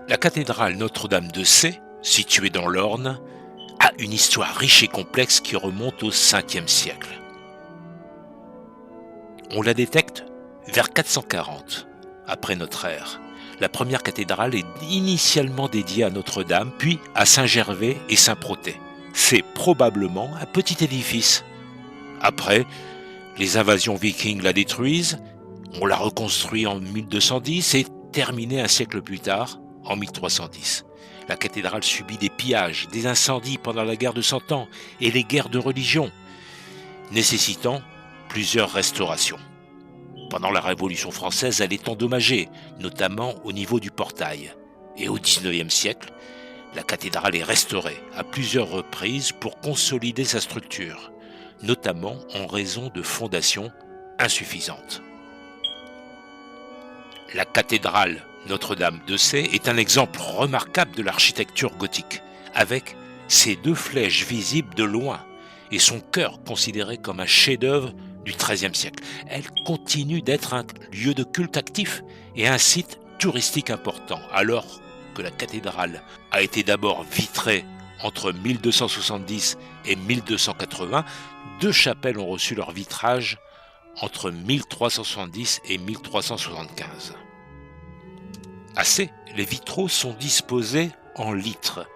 La cathédrale Notre-Dame de Sées, située dans l'Orne, a une histoire riche et complexe qui remonte au 5e siècle. On la détecte vers 440, après notre ère. La première cathédrale est initialement dédiée à Notre-Dame, puis à Saint-Gervais et Saint-Protais. C'est probablement un petit édifice. Après, les invasions vikings la détruisent, on la reconstruit en 1210 et terminée un siècle plus tard, en 1310. La cathédrale subit des pillages, des incendies pendant la guerre de Cent Ans et les guerres de religion, nécessitant plusieurs restaurations. Pendant la Révolution française, elle est endommagée, notamment au niveau du portail. Et au XIXe siècle, la cathédrale est restaurée à plusieurs reprises pour consolider sa structure, notamment en raison de fondations insuffisantes. La cathédrale Notre-Dame de Sées est un exemple remarquable de l'architecture gothique, avec ses deux flèches visibles de loin et son cœur considéré comme un chef-d'œuvre du XIIIe siècle. Elle continue d'être un lieu de culte actif et un site touristique important, alors que la cathédrale a été d'abord vitrée entre 1270 et 1280. Deux chapelles ont reçu leur vitrage entre 1370 et 1375. À Sées, les vitraux sont disposés en litres,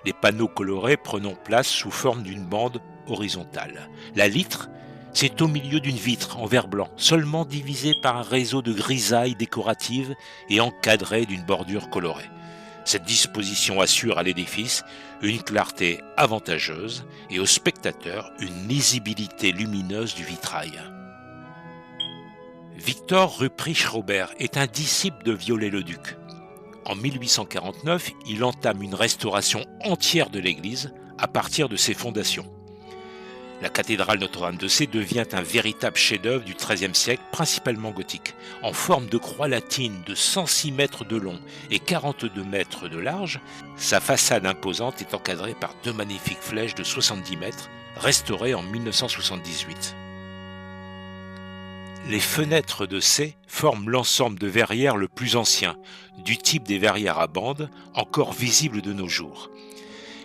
les panneaux colorés prenant place sous forme d'une bande horizontale. La litre, c'est au milieu d'une vitre en verre blanc, seulement divisée par un réseau de grisailles décoratives et encadrée d'une bordure colorée. Cette disposition assure à l'édifice une clarté avantageuse et aux spectateurs une lisibilité lumineuse du vitrail. Victor Ruprecht-Robert est un disciple de Viollet-le-Duc. En 1849, il entame une restauration entière de l'église à partir de ses fondations. La cathédrale Notre-Dame de Sées devient un véritable chef-d'œuvre du XIIIe siècle, principalement gothique. En forme de croix latine de 106 mètres de long et 42 mètres de large, sa façade imposante est encadrée par deux magnifiques flèches de 70 mètres, restaurées en 1978. Les fenêtres de Sées forment l'ensemble de verrières le plus ancien, du type des verrières à bandes, encore visibles de nos jours.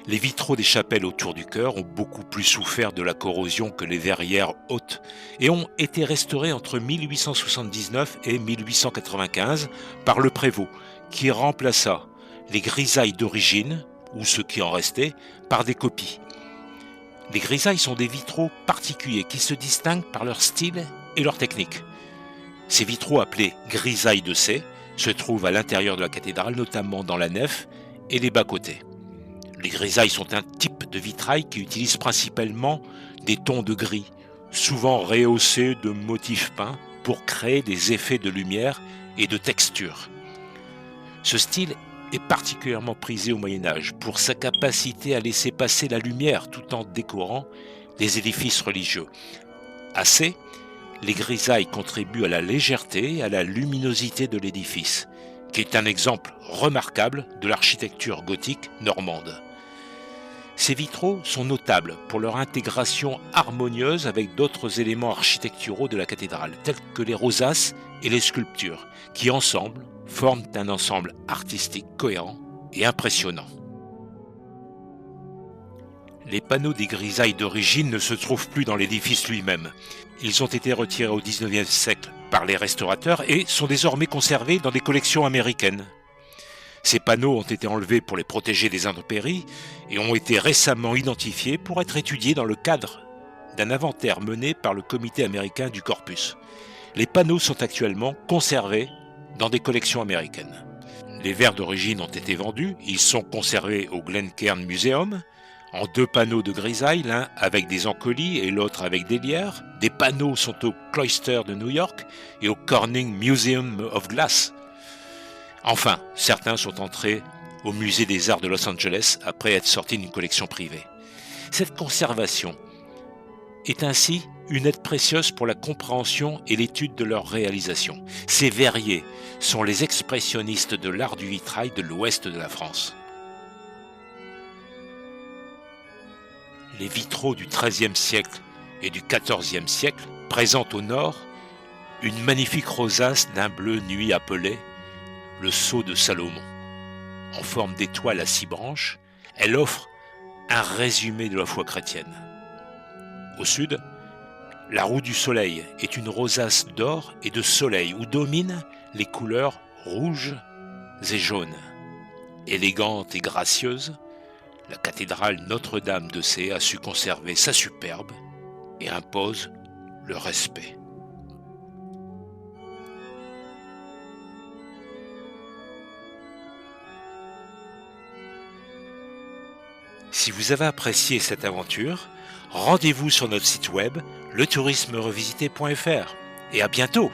Les vitraux des chapelles autour du chœur ont beaucoup plus souffert de la corrosion que les verrières hautes et ont été restaurés entre 1879 et 1895 par le prévôt, qui remplaça les grisailles d'origine, ou ce qui en restait, par des copies. Les grisailles sont des vitraux particuliers qui se distinguent par leur style et leur technique. Ces vitraux appelés grisailles de Sées se trouvent à l'intérieur de la cathédrale, notamment dans la nef et les bas-côtés. Les grisailles sont un type de vitrail qui utilise principalement des tons de gris, souvent rehaussés de motifs peints pour créer des effets de lumière et de texture. Ce style est particulièrement prisé au Moyen-Âge pour sa capacité à laisser passer la lumière tout en décorant les édifices religieux. À Sées, les grisailles contribuent à la légèreté et à la luminosité de l'édifice, qui est un exemple remarquable de l'architecture gothique normande. Ces vitraux sont notables pour leur intégration harmonieuse avec d'autres éléments architecturaux de la cathédrale, tels que les rosaces et les sculptures, qui ensemble forment un ensemble artistique cohérent et impressionnant. Les panneaux des grisailles d'origine ne se trouvent plus dans l'édifice lui-même. Ils ont été retirés au XIXe siècle par les restaurateurs et sont désormais conservés dans des collections américaines. Ces panneaux ont été enlevés pour les protéger des intempéries et ont été récemment identifiés pour être étudiés dans le cadre d'un inventaire mené par le Comité américain du Corpus. Les panneaux sont actuellement conservés dans des collections américaines. Les verres d'origine ont été vendus, ils sont conservés au Glencairn Museum, en deux panneaux de grisaille, l'un avec des encolis et l'autre avec des lierres. Des panneaux sont au Cloister de New York et au Corning Museum of Glass. Enfin, certains sont entrés au musée des arts de Los Angeles après être sorti d'une collection privée. Cette conservation est ainsi une aide précieuse pour la compréhension et l'étude de leur réalisation. Ces verriers sont les expressionnistes de l'art du vitrail de l'ouest de la France. Les vitraux du XIIIe siècle et du XIVe siècle présentent au nord une magnifique rosace d'un bleu nuit appelée le sceau de Salomon. En forme d'étoile à 6 branches, elle offre un résumé de la foi chrétienne. Au sud, la roue du soleil est une rosace d'or et de soleil où dominent les couleurs rouges et jaunes. Élégante et gracieuse, la cathédrale Notre-Dame de Sées a su conserver sa superbe et impose le respect. Si vous avez apprécié cette aventure, rendez-vous sur notre site web letourismerevisité.fr et à bientôt!